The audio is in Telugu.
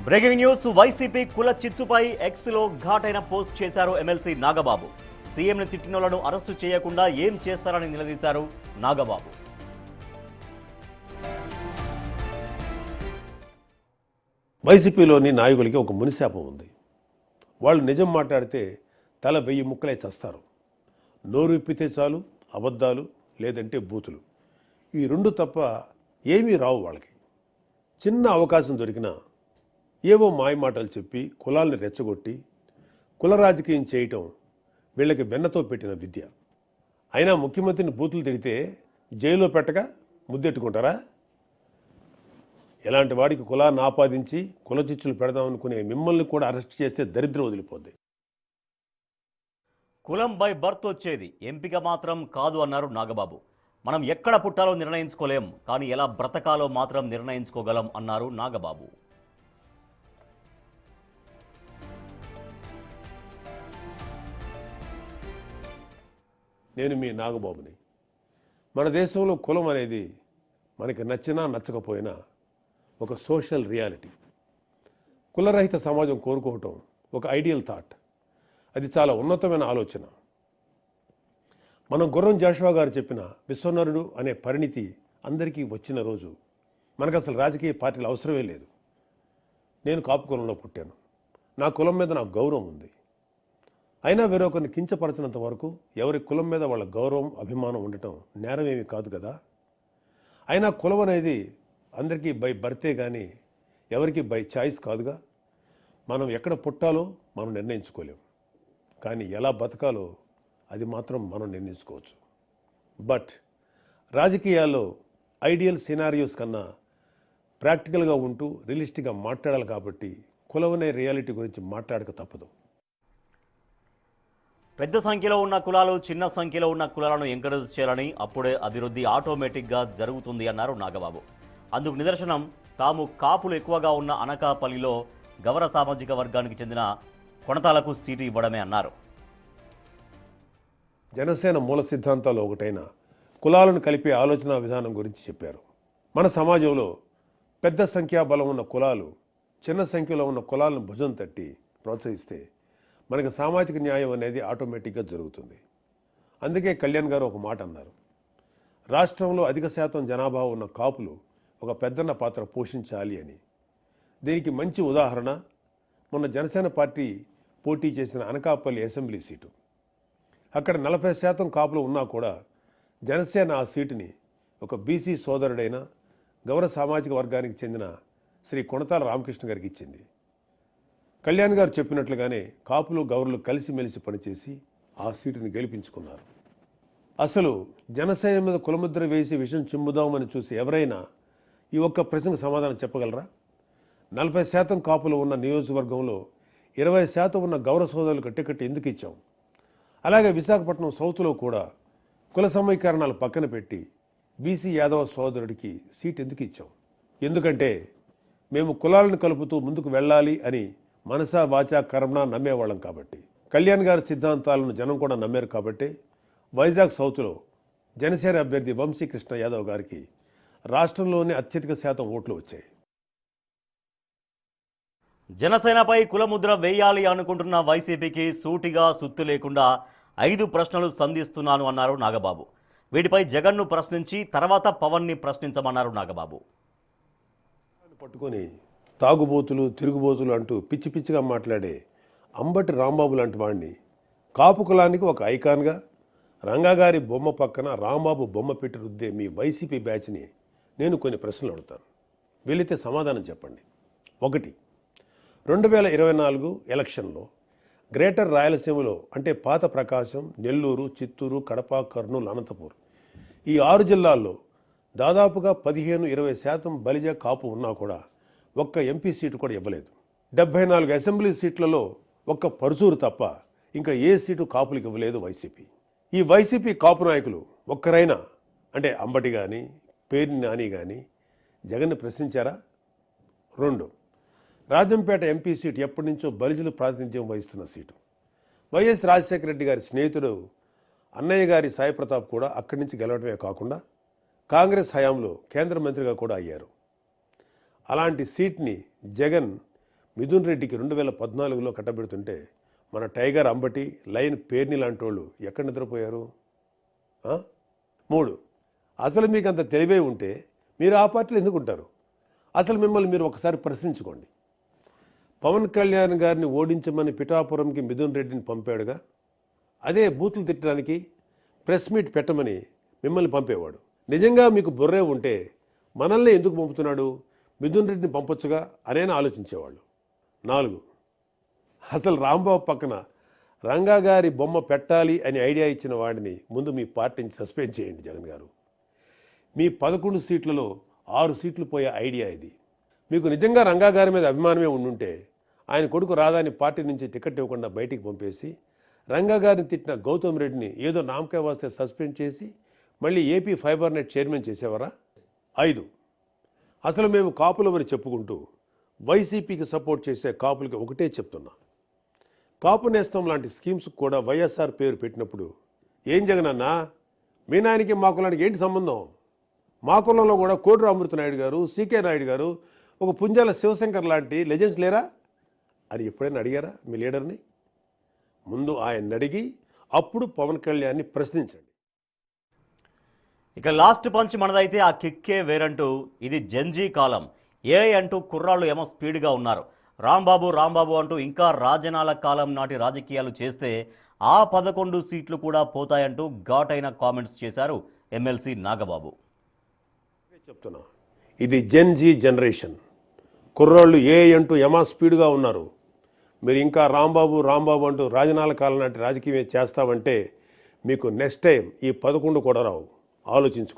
బ్రేకింగ్ న్యూస్ వైసీపీ కుల చిచ్చుపై ఎక్స్లో ఘాటైన పోస్ట్ చేశారు ఎమ్మెల్సీ నాగబాబు. సీఎంని తిట్టినోళ్లను అరెస్టు చేయకుండా ఏం చేస్తారని నిలదీశారు నాగబాబు. వైసీపీలోని నాయకులకి ఒక మునిశాపం ఉంది. వాళ్ళు నిజం మాట్లాడితే తల 1000 ముక్కలై చస్తారు. నోరు విప్పితే చాలు అబద్ధాలు, లేదంటే బూతులు. ఈ రెండు తప్ప ఏమీ రావు వాళ్ళకి. చిన్న అవకాశం దొరికినా ఏవో మాయమాటలు చెప్పి కులాల్ని రెచ్చగొట్టి కుల రాజకీయం చేయటం వీళ్ళకి వెన్నతో పెట్టిన విద్య. అయినా ముఖ్యమంత్రిని బూతులు తిడితే జైల్లో పెట్టక ముద్దెట్టుకుంటారా? ఎలాంటి వాడికి కులాన్ని ఆపాదించి కుల చిచ్చులు పెడదామనుకునే మిమ్మల్ని కూడా అరెస్ట్ చేస్తే దరిద్రం వదిలిపోద్ది. కులం బై బర్త్ వచ్చేది, ఎంపిక మాత్రం కాదు అన్నారు నాగబాబు. మనం ఎక్కడ పుట్టాలో నిర్ణయించుకోలేం, కానీ ఎలా బ్రతకాలో మాత్రం నిర్ణయించుకోగలం అన్నారు నాగబాబు. నేను మీ నాగబాబుని. మన దేశంలో కులం అనేది మనకి నచ్చినా నచ్చకపోయినా ఒక సోషల్ రియాలిటీ. కులరహిత సమాజం కోరుకోవటం ఒక ఐడియల్ థాట్. అది చాలా ఉన్నతమైన ఆలోచన. మనం గుర్రం జాషువా గారు చెప్పిన విశ్వనరుడు అనే పరిణితి అందరికీ వచ్చిన రోజు మనకు అసలు రాజకీయ పార్టీలు అవసరమే లేదు. నేను కాపు కులంలో పుట్టాను. నా కులం మీద నాకు గౌరవం ఉంది. అయినా వేరొకరిని కించపరచినంత వరకు ఎవరి కులం మీద వాళ్ళ గౌరవం అభిమానం ఉండటం నేరమేమీ కాదు కదా. అయినా కులం అనేది అందరికీ బై బర్తే కానీ ఎవరికి బై చాయిస్ కాదుగా. మనం ఎక్కడ పుట్టాలో మనం నిర్ణయించుకోలేం, కానీ ఎలా బతకాలో అది మాత్రం మనం నిర్ణయించుకోవచ్చు. బట్ రాజకీయాల్లో ఐడియల్ సినారియోస్ కన్నా ప్రాక్టికల్గా ఉంటూ రియలిస్టిక్గా మాట్లాడాలి. కాబట్టి కులం అనే రియాలిటీ గురించి మాట్లాడక తప్పదు. పెద్ద సంఖ్యలో ఉన్న కులాలు చిన్న సంఖ్యలో ఉన్న కులాలను ఎంకరేజ్ చేయాలని, అప్పుడే అభివృద్ధి ఆటోమేటిక్గా జరుగుతుంది అన్నారు నాగబాబు. అందుకు నిదర్శనం తాము కాపులు ఎక్కువగా ఉన్న అనకాపల్లిలో గౌర సామాజిక వర్గానికి చెందిన కొనతాలకు సీటు ఇవ్వడమే అన్నారు. జనసేన మూల సిద్ధాంతాల్లో ఒకటైన కులాలను కలిపే ఆలోచన విధానం గురించి చెప్పారు. మన సమాజంలో పెద్ద సంఖ్యాబలం ఉన్న కులాలు చిన్న సంఖ్యలో ఉన్న కులాలను భుజం తట్టి ప్రోత్సహిస్తే మనకు సామాజిక న్యాయం అనేది ఆటోమేటిక్గా జరుగుతుంది. అందుకే కళ్యాణ్ గారు ఒక మాట అన్నారు, రాష్ట్రంలో అధిక శాతం జనాభా ఉన్న కాపులు ఒక పెద్దన్న పాత్ర పోషించాలి అని. దీనికి మంచి ఉదాహరణ మొన్న జనసేన పార్టీ పోటీ చేసిన అనకాపల్లి అసెంబ్లీ సీటు. అక్కడ 40% కాపులు ఉన్నా కూడా జనసేన ఆ సీటుని ఒక బీసీ సోదరుడైన గౌర సామాజిక వర్గానికి చెందిన శ్రీ కొనతాల రామకృష్ణ గారికి ఇచ్చింది. కళ్యాణ్ గారు చెప్పినట్లుగానే కాపులు గౌరులు కలిసిమెలిసి పనిచేసి ఆ సీటుని గెలిపించుకున్నారు. అసలు జనసేన మీద కులముద్ర వేసి విషం చిమ్ముదామని చూసి ఎవరైనా ఈ ఒక్క ప్రశ్నకు సమాధానం చెప్పగలరా? 40% కాపులు ఉన్న నియోజకవర్గంలో 20% ఉన్న గౌర సోదరులకు టికెట్ ఎందుకు ఇచ్చాం? అలాగే విశాఖపట్నం సౌత్లో కూడా కుల సమీకరణాలు పక్కన పెట్టి బీసీ యాదవ సోదరుడికి సీట్ ఎందుకు ఇచ్చాం? ఎందుకంటే మేము కులాలను కలుపుతూ ముందుకు వెళ్ళాలి అని మనసా వాచా కర్మణ నమ్మేవాళ్ళం కాబట్టి. కళ్యాణ్ గారి సిద్ధాంతాలను జనం కూడా నమ్మారు కాబట్టి వైజాగ్ సౌత్లో జనసేన అభ్యర్థి వంశీకృష్ణ యాదవ్ గారికి రాష్ట్రంలోనే అత్యధిక శాతం ఓట్లు వచ్చాయి. జనసేనపై కులముద్ర వేయాలి అనుకుంటున్న వైసీపీకి సూటిగా సుత్తు లేకుండా 5 ప్రశ్నలు సంధిస్తున్నాను అన్నారు నాగబాబు. వీటిపై జగన్ను ప్రశ్నించి తర్వాత పవన్ని ప్రశ్నించమన్నారు నాగబాబు. పట్టుకొని తాగుబోతులు తిరుగుబోతులు అంటూ పిచ్చి పిచ్చిగా మాట్లాడే అంబటి రాంబాబు లాంటి వాడిని కాపు కులానికి ఒక ఐకాన్గా రంగాగారి బొమ్మ పక్కన రాంబాబు బొమ్మ పెట్టి రుద్దే మీ వైసీపీ బ్యాచ్ని నేను కొన్ని ప్రశ్నలు అడుగుతాను. వీలైతే సమాధానం చెప్పండి. 1, 2024 ఎలక్షన్లో గ్రేటర్ రాయలసీమలో అంటే పాత ప్రకాశం, నెల్లూరు, చిత్తూరు, కడప, కర్నూలు, అనంతపూర్ ఈ 6 జిల్లాల్లో దాదాపుగా 15-20% బలిజ కాపు ఉన్నా కూడా ఒక్క ఎంపీ సీటు కూడా ఇవ్వలేదు. 74 అసెంబ్లీ సీట్లలో ఒక్క పరుచూరు తప్ప ఇంకా ఏ సీటు కాపులకు ఇవ్వలేదు వైసీపీ. ఈ వైసీపీ కాపు నాయకులు ఒక్కరైనా అంటే అంబటి కానీ పేర్ని నాని కానీ జగన్ని ప్రశ్నించారా? 2, రాజంపేట ఎంపీ సీటు ఎప్పటి నుంచో బలిజలు ప్రాతినిధ్యం వహిస్తున్న సీటు. వైఎస్ రాజశేఖర రెడ్డి గారి స్నేహితుడు అన్నయ్య గారి సాయి ప్రతాప్ కూడా అక్కడి నుంచి గెలవడమే కాకుండా కాంగ్రెస్ హయాంలో కేంద్ర మంత్రిగా కూడా అయ్యారు. అలాంటి సీట్ని జగన్ మిథున్ రెడ్డికి 2014లో కట్టబెడుతుంటే మన టైగర్ అంబటి, లయన్ పేర్ని లాంటి వాళ్ళు ఎక్కడ నిద్రపోయారు? 3, అసలు మీకు అంత తెలివే ఉంటే మీరు ఆ పార్టీలో ఎందుకుంటారు? అసలు మిమ్మల్ని మీరు ఒకసారి ప్రశ్నించుకోండి. పవన్ కళ్యాణ్ గారిని ఓడించమని పిఠాపురంకి మిథున్ రెడ్డిని పంపాడుగా, అదే బూతులు తిట్టడానికి ప్రెస్ మీట్ పెట్టమని మిమ్మల్ని పంపేవాడు. నిజంగా మీకు బుర్రే ఉంటే మనల్ని ఎందుకు పంపుతున్నాడు, మిథున్ రెడ్డిని పంపొచ్చుగా అనేనా ఆలోచించేవాళ్ళు. 4, అసలు రాంబాబు పక్కన రంగా గారి బొమ్మ పెట్టాలి అని ఐడియా ఇచ్చిన వాడిని ముందు మీ పార్టీని సస్పెండ్ చేయండి జగన్ గారు. మీ 11 సీట్లలో 6 సీట్లు పోయే ఐడియా ఇది. మీకు నిజంగా రంగా గారి మీద అభిమానమే ఉండుంటే ఆయన కొడుకు రాధాని పార్టీ నుంచి టికెట్ ఇవ్వకుండా బయటికి పంపేసి రంగా గారిని తిట్టిన గౌతమ్ రెడ్డిని ఏదో నామకే వాస్తే సస్పెండ్ చేసి మళ్ళీ ఏపీ ఫైబర్ నెట్ చైర్మన్ చేసేవారా? 5, అసలు మేము కాపులమని చెప్పుకుంటూ వైసీపీకి సపోర్ట్ చేసే కాపులకి ఒకటే చెప్తున్నా, కాపు నేస్తం లాంటి స్కీమ్స్ కూడా వైఎస్ఆర్ పేరు పెట్టినప్పుడు ఏం జగనన్నా మీ నాయనకి మా కులానికి ఏంటి సంబంధం? మా కులంలో కూడా కోడి అమృతనాయుడు గారు, సీకే నాయుడు గారు, ఒక పుంజాల శివశంకర్ లాంటి లెజెండ్స్ లేరా అని ఎప్పుడైనా అడిగారా మీ లీడర్ని? ముందు ఆయన్ని అడిగి అప్పుడు పవన్ కళ్యాణ్ని ప్రశ్నించండి. ఇక లాస్ట్ పంచ్ మనదైతే ఆ కిక్కే వేరంటూ ఇది జెన్జీ కాలం. అంటూ కుర్రాళ్ళు ఏమో స్పీడ్గా ఉన్నారు. రాంబాబు అంటూ ఇంకా రాజనాల కాలం నాటి రాజకీయాలు చేస్తే ఆ 11 సీట్లు కూడా పోతాయంటూ ఘాటైన కామెంట్స్ చేశారు ఎమ్మెల్సీ నాగబాబు. చెప్తున్నా, ఇది జెన్జీ జనరేషన్. కుర్రాళ్ళు అంటూ యమా స్పీడ్గా ఉన్నారు. మీరు ఇంకా రాంబాబు అంటూ రాజనాల కాలం నాటి రాజకీయం చేస్తామంటే మీకు నెక్స్ట్ టైం ఈ 11 కూడా రావు. ఆలోచించుకో.